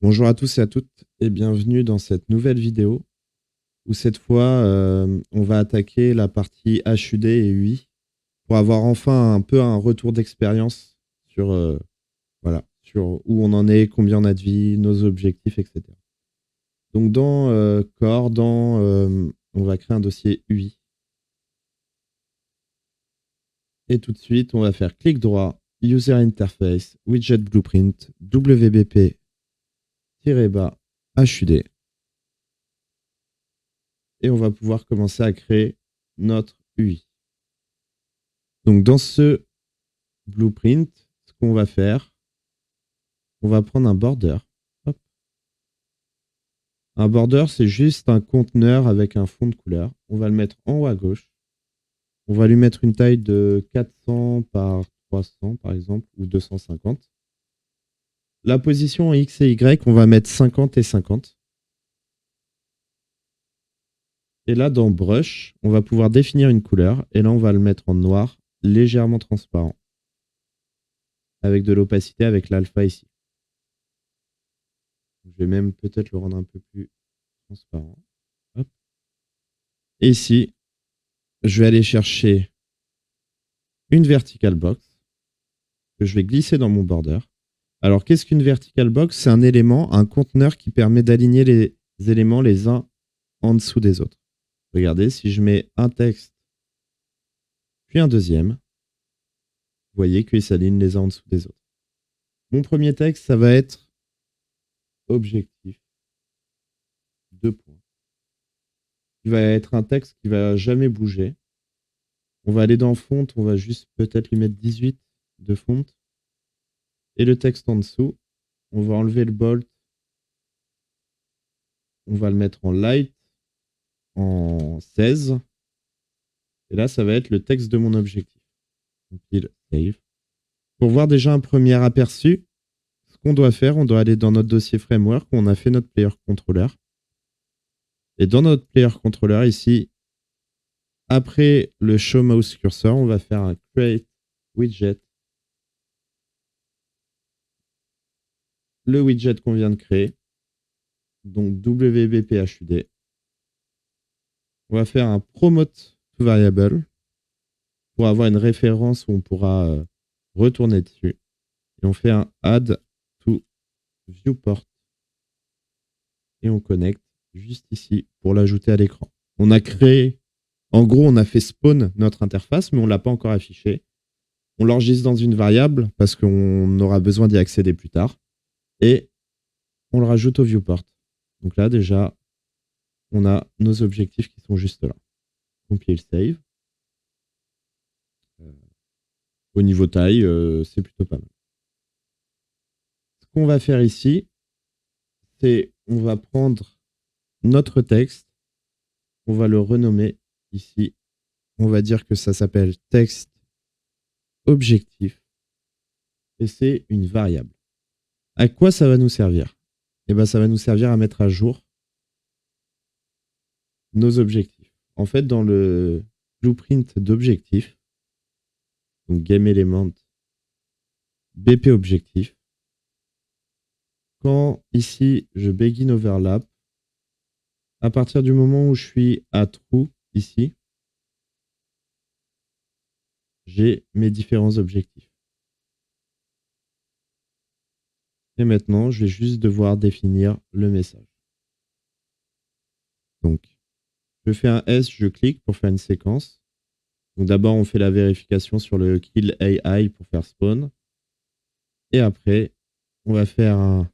Bonjour à tous et à toutes et bienvenue dans cette nouvelle vidéo où cette fois on va attaquer la partie HUD et UI pour avoir enfin un peu un retour d'expérience sur, voilà, sur où on en est, combien on a de vie, nos objectifs, etc. Donc dans Core, on va créer un dossier UI et tout de suite on va faire clic droit, User Interface, Widget Blueprint, WBP-HUD et on va pouvoir commencer à créer notre UI. Donc dans ce blueprint, ce qu'on va faire, on va prendre un border. Hop. Un border, c'est juste un conteneur avec un fond de couleur. On va le mettre en haut à gauche. On va lui mettre une taille de 400 par 300 par exemple, ou 250. La position en X et Y, on va mettre 50 et 50. Et là, dans Brush, on va pouvoir définir une couleur. Et là, on va le mettre en noir, légèrement transparent. Avec de l'opacité, avec l'alpha ici. Je vais même peut-être le rendre un peu plus transparent. Hop. Et ici, je vais aller chercher une vertical box que je vais glisser dans mon border. Alors, qu'est-ce qu'une vertical box? C'est un élément, un conteneur qui permet d'aligner les éléments les uns en dessous des autres. Regardez, si je mets un texte, puis un deuxième, vous voyez qu'ils s'alignent les uns en dessous des autres. Mon premier texte, ça va être objectif, 2 points. Il va être un texte qui va jamais bouger. On va aller dans fonte, on va juste peut-être lui mettre 18 de fonte. Et le texte en dessous, on va enlever le bold, on va le mettre en light, en 16. Et là, ça va être le texte de mon objectif. Compile, save. Pour voir déjà un premier aperçu, ce qu'on doit faire, on doit aller dans notre dossier framework où on a fait notre player controller. Et dans notre player controller, ici, après le show mouse cursor, on va faire un create widget. Le widget qu'on vient de créer, donc WBPHUD. On va faire un promote to variable pour avoir une référence où on pourra retourner dessus. Et on fait un add to viewport. Et on connecte juste ici pour l'ajouter à l'écran. On a créé, en gros, on a fait spawn notre interface, mais on ne l'a pas encore affiché. On l'enregistre dans une variable parce qu'on aura besoin d'y accéder plus tard. Et on le rajoute au viewport. Donc là, déjà, on a nos objectifs qui sont juste là. Compile save. Au niveau taille, c'est plutôt pas mal. Ce qu'on va faire ici, c'est on va prendre notre texte, on va le renommer ici. On va dire que ça s'appelle texte objectif et c'est une variable. À quoi ça va nous servir? Eh ben, ça va nous servir à mettre à jour nos objectifs. En fait, dans le blueprint d'objectifs, donc GameElement BP objectif, quand ici je begin overlap, à partir du moment où je suis à true ici, j'ai mes différents objectifs. Et maintenant, je vais juste devoir définir le message. Donc, je fais un S, je clique pour faire une séquence. Donc d'abord, on fait la vérification sur le kill AI pour faire spawn. Et après, on va faire un...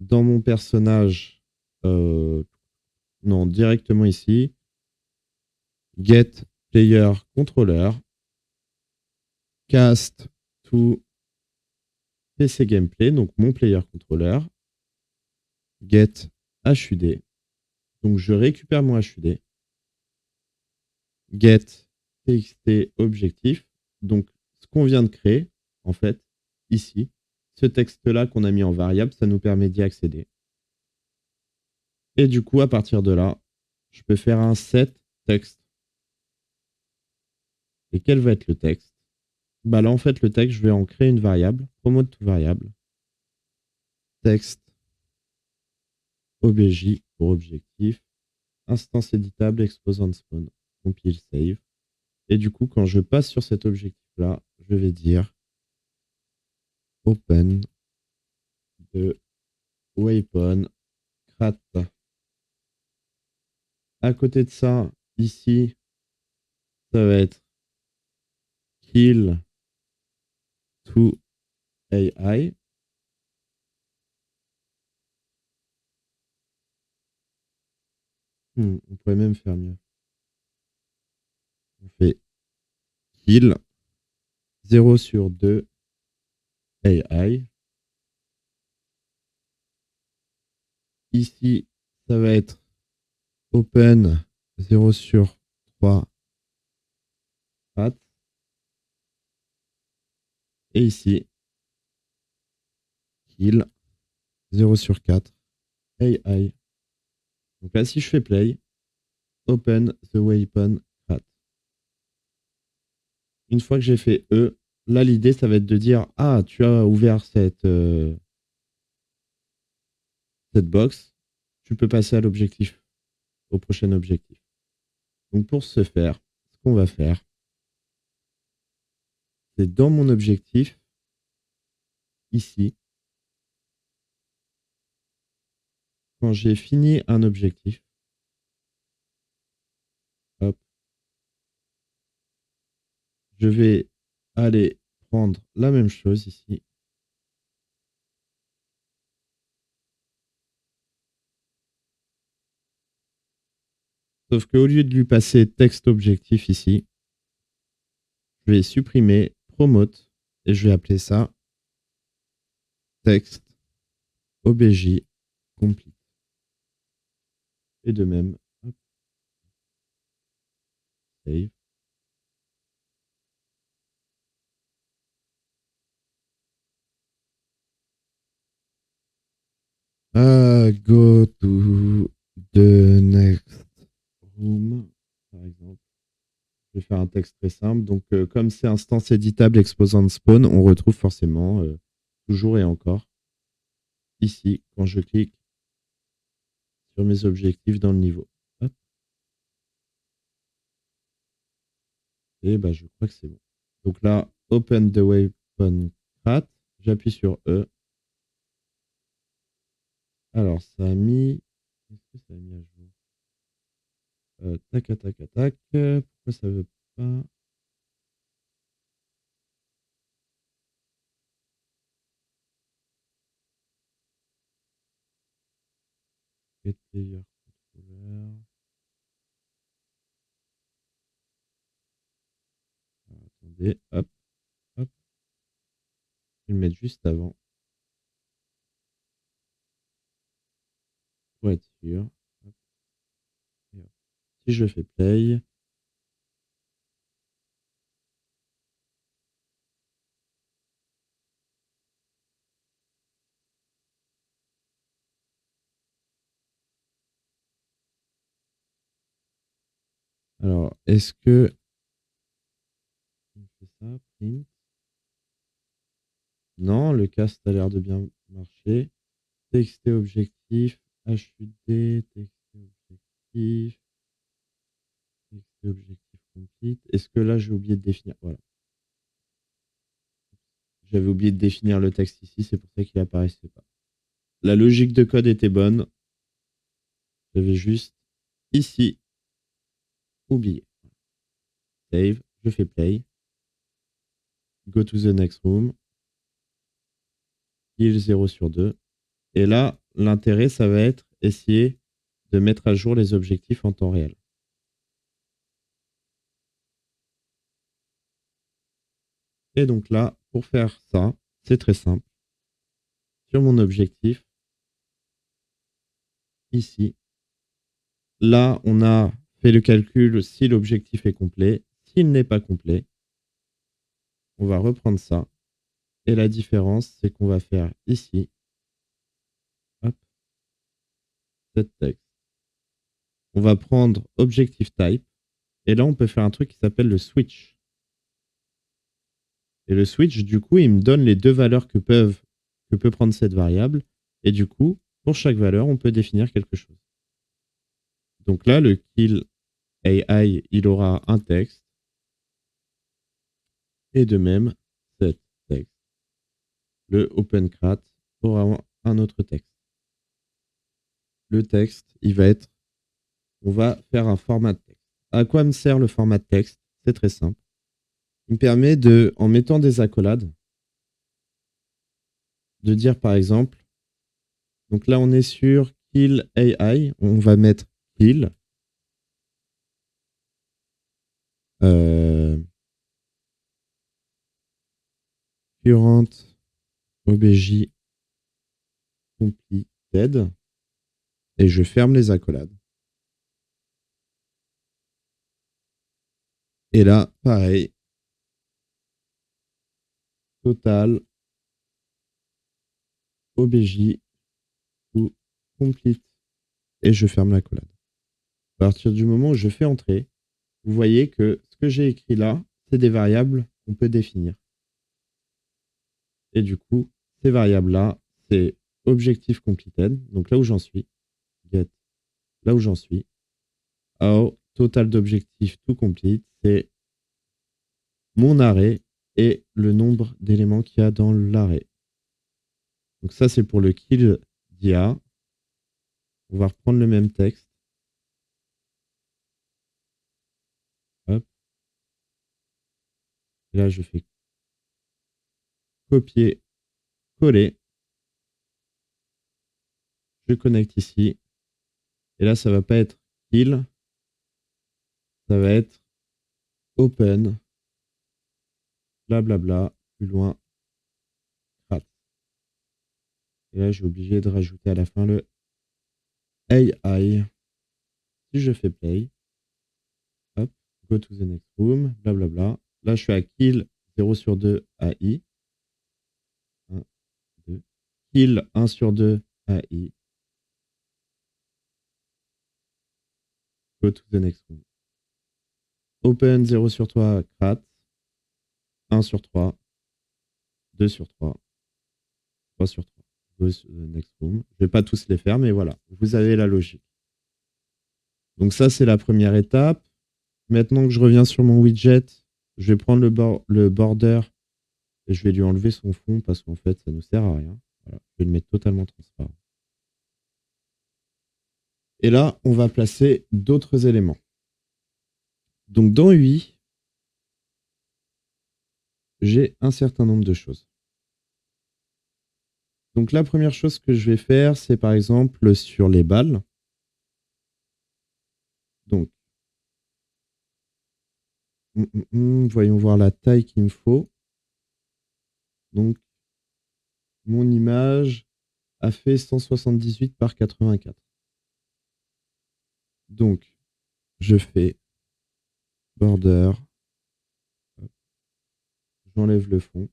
Dans mon personnage, non, directement ici, get player controller, cast to PC gameplay, donc mon player controller, get HUD. Donc je récupère mon HUD, get txt objectif. Donc ce qu'on vient de créer, en fait, ici, ce texte-là qu'on a mis en variable, ça nous permet d'y accéder. Et du coup, à partir de là, je peux faire un set texte. Et quel va être le texte? Bah là, en fait, le texte, je vais en créer une variable, promote to variable. texte obj pour objectif, instance éditable, exposant spawn, compile save. Et du coup, quand je passe sur cet objectif-là, je vais dire open de weapon crat. À côté de ça, ici, ça va être kill to AI. On pourrait même faire mieux. On fait kill 0 sur 2 AI. Ici, ça va être open 0 sur 3 rat. Et ici, kill 0 sur 4 AI. Donc là, si je fais play, open the weapon rat. Une fois que j'ai fait E, là, l'idée, ça va être de dire, ah, tu as ouvert cette box, tu peux passer à l'objectif, au prochain objectif. Donc pour ce faire, ce qu'on va faire, c'est dans mon objectif, ici, quand j'ai fini un objectif, hop, je vais aller prendre la même chose ici. Sauf qu'au lieu de lui passer texte objectif ici, je vais supprimer promote et je vais appeler ça texte obj complete. Et de même, hop, save. Go to the next room, par exemple. Je vais faire un texte très simple. Donc, comme c'est instance éditable exposant spawn, on retrouve forcément toujours et encore ici quand je clique sur mes objectifs dans le niveau. Hop. Et bah, je crois que c'est bon. Donc là, open the weapon crat. J'appuie sur E. Alors, ça a mis. Est-ce que ça a mis à jour? Tac, tac, tac. Pourquoi ça veut pas? Get player controller. Alors, attendez, hop, hop. Je vais le mettre juste avant pour être sûr. Hop, et hop. Si je fais play, alors est-ce que on fait ça, print? Non, le cast a l'air de bien marcher. TXT objectif, HUD, TXT objectif, TXT objectif complete. Est-ce que là j'ai oublié de définir? Voilà. J'avais oublié de définir le texte ici, c'est pour ça qu'il apparaissait pas. La logique de code était bonne. J'avais juste ici oublié. Save, je fais play. Go to the next room. Il 0 sur 2. Et là, l'intérêt, ça va être essayer de mettre à jour les objectifs en temps réel. Et donc là, pour faire ça, c'est très simple. Sur mon objectif, ici, là, on a fait le calcul si l'objectif est complet. S'il n'est pas complet, on va reprendre ça. Et la différence, c'est qu'on va faire ici, hop, cette texte. On va prendre objective type. Et là, on peut faire un truc qui s'appelle le switch. Et le switch, du coup, il me donne les deux valeurs que peut prendre cette variable. Et du coup, pour chaque valeur, on peut définir quelque chose. Donc là, le kill AI, il aura un texte. Et de même, cet texte. Le opencrat aura un autre texte. Le texte, on va faire un format de texte. À quoi me sert le format de texte? C'est très simple. Il me permet en mettant des accolades, de dire par exemple, donc là on est sur kill AI, on va mettre kill, current obj completed, et je ferme les accolades. Et là, pareil, total obj ou complete, et je ferme l'accolade. À partir du moment où je fais entrer, vous voyez que ce que j'ai écrit là, c'est des variables qu'on peut définir. Et du coup, ces variables-là, c'est objectif completed, donc là où j'en suis, get, là où j'en suis, how, total d'objectifs to complete, c'est mon arrêt et le nombre d'éléments qu'il y a dans l'arrêt. Donc ça, c'est pour le kill d'IA. On va reprendre le même texte. Hop. Et là, je fais copier, coller. Je connecte ici. Et là, ça va pas être kill. Ça va être open. Blablabla. Plus loin. Crat. Et là, j'ai obligé de rajouter à la fin le AI. Si je fais play. Hop. Go to the next room. Blablabla. Là, je suis à kill 0 sur 2 AI. 1, 2. Kill 1 sur 2 AI. Go to the next room. Open 0 sur 3 crat. 1 sur 3. 2 sur 3. 3 sur 3. Go to the next room. Je ne vais pas tous les faire, mais voilà. Vous avez la logique. Donc ça, c'est la première étape. Maintenant que je reviens sur mon widget, je vais prendre le border et je vais lui enlever son fond parce qu'en fait, ça ne nous sert à rien. Voilà. Je vais le mettre totalement transparent. Et là, on va placer d'autres éléments. Donc dans UI, j'ai un certain nombre de choses. Donc la première chose que je vais faire, c'est par exemple sur les balles. Donc, voyons voir la taille qu'il me faut. Donc, mon image a fait 178 par 84. Donc, je fais border. J'enlève le fond.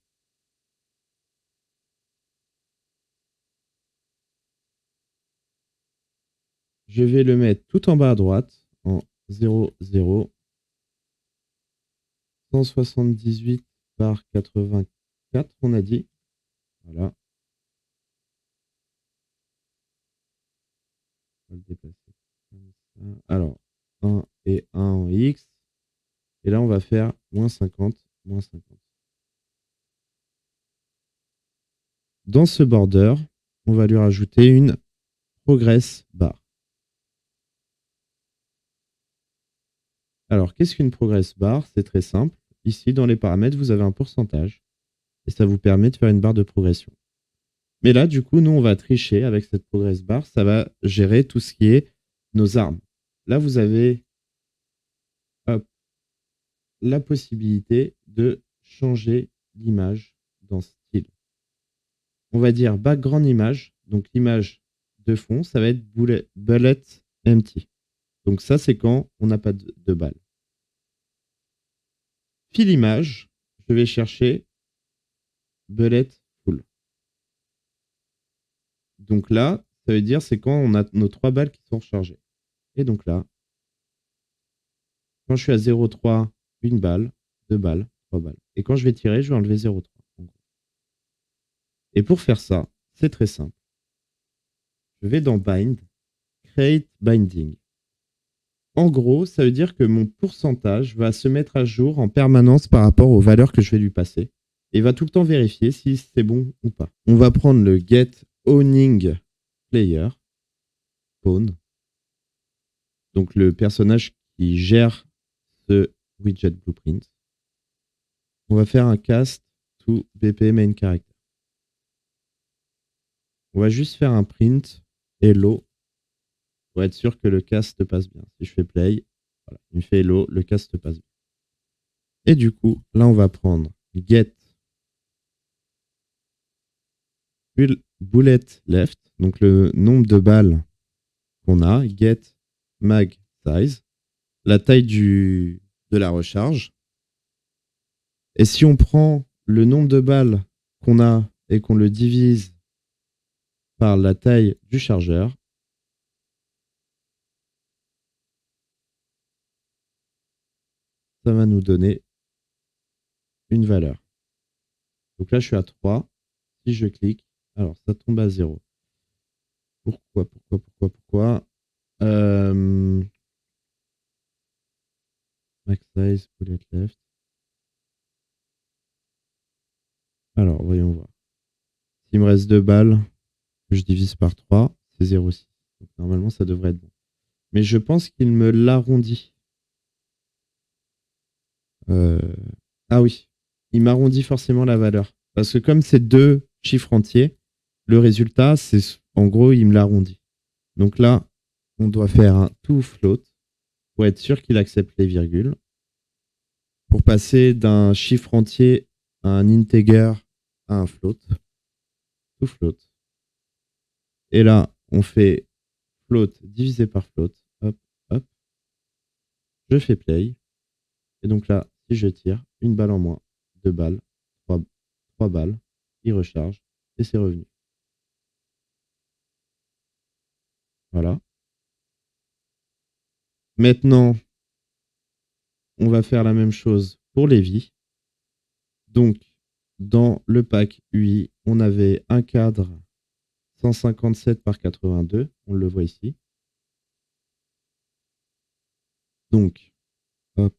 Je vais le mettre tout en bas à droite en 0, 0. 178 par 84, on a dit. Voilà. On va le déplacer comme ça. Alors, 1 et 1 en X. Et là, on va faire moins 50, moins 50. Dans ce border, on va lui rajouter une progress bar. Alors, qu'est-ce qu'une progress bar? C'est très simple. Ici, dans les paramètres, vous avez un pourcentage. Et ça vous permet de faire une barre de progression. Mais là, du coup, nous, on va tricher avec cette progress bar. Ça va gérer tout ce qui est nos armes. Là, vous avez hop, la possibilité de changer l'image dans style. On va dire background image. Donc, l'image de fond, ça va être bullet empty. Donc, ça, c'est quand on n'a pas de balle. Fill image, je vais chercher bullet full. Donc là, ça veut dire c'est quand on a nos 3 balles qui sont rechargées. Et donc là, quand je suis à 0,3, une balle, 2 balles, 3 balles. Et quand je vais tirer, je vais enlever 0,3. Et pour faire ça, c'est très simple. je vais dans Bind, Create Binding. En gros, ça veut dire que mon pourcentage va se mettre à jour en permanence par rapport aux valeurs que je vais lui passer. Et va tout le temps vérifier si c'est bon ou pas. On va prendre le Get Owning Player, Pawn, donc le personnage qui gère ce widget blueprint. On va faire un cast to BP main character. On va juste faire un print hello pour être sûr que le cast passe bien. Si je fais play, voilà, il me fait hello, le cast passe bien. Et du coup, là, on va prendre get bullet left, donc le nombre de balles qu'on a, get mag size, la taille de la recharge. Et si on prend le nombre de balles qu'on a et qu'on le divise par la taille du chargeur, ça va nous donner une valeur. Donc là, je suis à 3. Si je clique, alors ça tombe à 0. Pourquoi Max size, bullet left. Alors, voyons voir. S'il me reste 2 balles, que je divise par 3, c'est 0,6. Donc normalement, ça devrait être bon. Mais je pense qu'il me l'arrondit. Ah oui, il m'arrondit forcément la valeur. Parce que comme c'est 2 chiffres entiers, le résultat, c'est en gros, il me l'arrondit. Donc là, on doit faire un to float pour être sûr qu'il accepte les virgules. Pour passer d'un chiffre entier à un integer à un float. To float. Et là, on fait float divisé par float. Hop, hop. Je fais play. Et donc là, si je tire, 1 balle en moins, 2 balles, 3 balles, il recharge et c'est revenu. Voilà. Maintenant, on va faire la même chose pour les vies. Donc, dans le pack UI, on avait un cadre 157 par 82. On le voit ici. Donc, hop,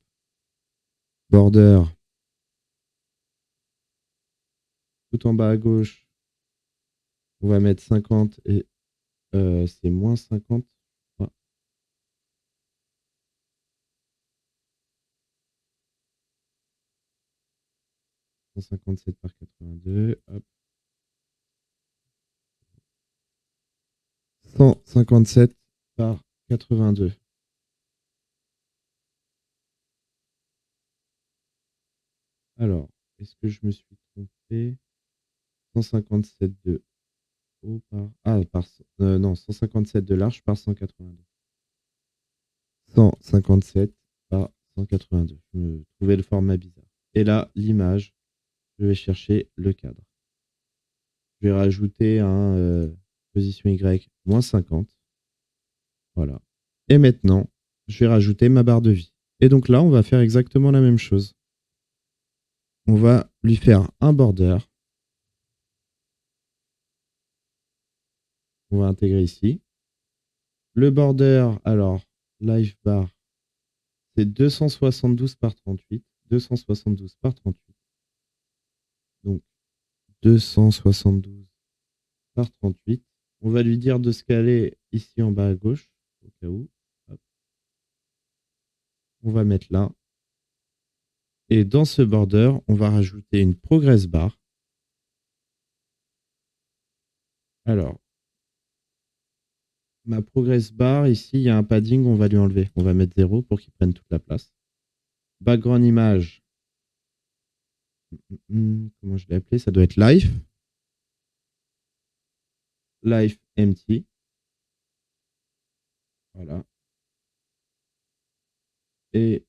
border, tout en bas à gauche, on va mettre 50 et c'est moins 50. Ouais. 157 par 82. Hop. 157 par 82. Alors, est-ce que je me suis trompé? 157 de haut par... Ah, non, 157 de large par 182. 157 par 182. Je me trouvais le format bizarre. Et là, l'image, je vais chercher le cadre. Je vais rajouter un position Y moins 50. Voilà. Et maintenant, je vais rajouter ma barre de vie. Et donc là, on va faire exactement la même chose. On va lui faire un border. On va intégrer ici. Le border, alors, live bar, c'est 272 par 38. 272 par 38. Donc, 272 par 38. On va lui dire de scaler ici en bas à gauche, au cas où. Hop. On va mettre là. Et dans ce border, on va rajouter une progress bar. Alors, ma progress bar, ici, il y a un padding, on va lui enlever. On va mettre 0 pour qu'il prenne toute la place. Background image. Comment je l'ai appelé? Ça doit être life. Life empty. Voilà. Et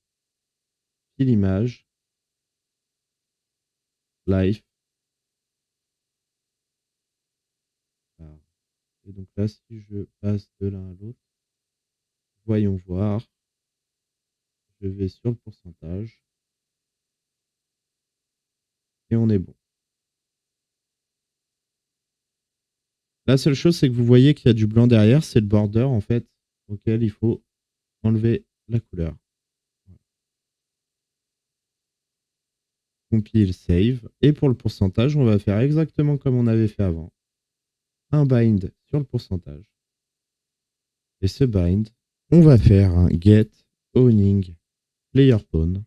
puis l'image. Life. Voilà. Et donc là, si je passe de l'un à l'autre, voyons voir. Je vais sur le pourcentage. Et on est bon. La seule chose, c'est que vous voyez qu'il y a du blanc derrière, c'est le border en fait auquel il faut enlever la couleur. Compile, save. Et pour le pourcentage, on va faire exactement comme on avait fait avant. Un bind sur le pourcentage. Et ce bind, on va faire un get owning player pawn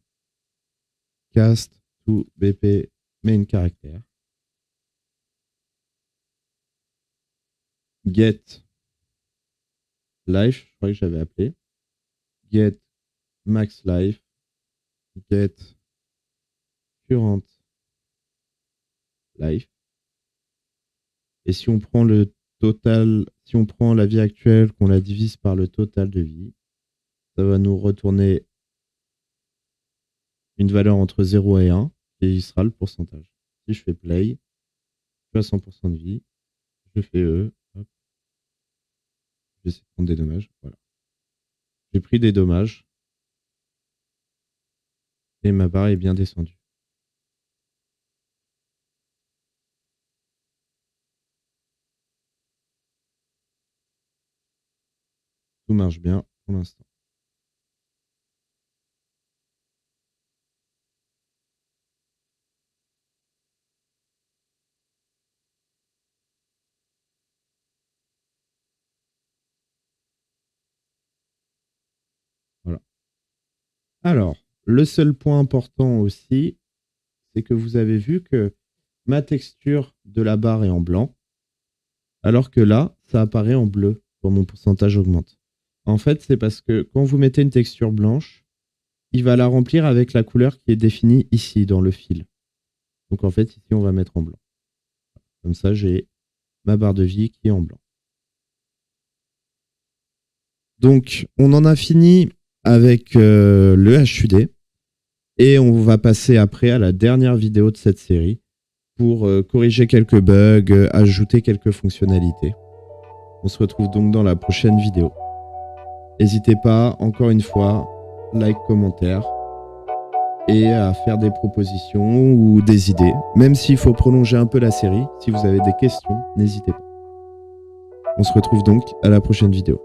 cast to bp main character. Get life, je crois que j'avais appelé. Get max life. Get current life. Et si on prend le total, si on prend la vie actuelle, qu'on la divise par le total de vie, ça va nous retourner une valeur entre 0 et 1, et il sera le pourcentage. Si je fais play, je suis à 100% de vie, je fais E, hop. Je vais essayer de prendre des dommages, voilà. J'ai pris des dommages, et ma barre est bien descendue. Tout marche bien pour l'instant. Voilà. Alors, le seul point important aussi, c'est que vous avez vu que ma texture de la barre est en blanc, alors que là, ça apparaît en bleu quand mon pourcentage augmente. En fait, c'est parce que quand vous mettez une texture blanche, il va la remplir avec la couleur qui est définie ici dans le fil. Donc en fait, ici, on va mettre en blanc. Comme ça, j'ai ma barre de vie qui est en blanc. Donc, on en a fini avec le HUD. Et on va passer après à la dernière vidéo de cette série pour corriger quelques bugs, ajouter quelques fonctionnalités. On se retrouve donc dans la prochaine vidéo. N'hésitez pas, encore une fois, like, commentaire et à faire des propositions ou des idées. Même s'il faut prolonger un peu la série, si vous avez des questions, n'hésitez pas. On se retrouve donc à la prochaine vidéo.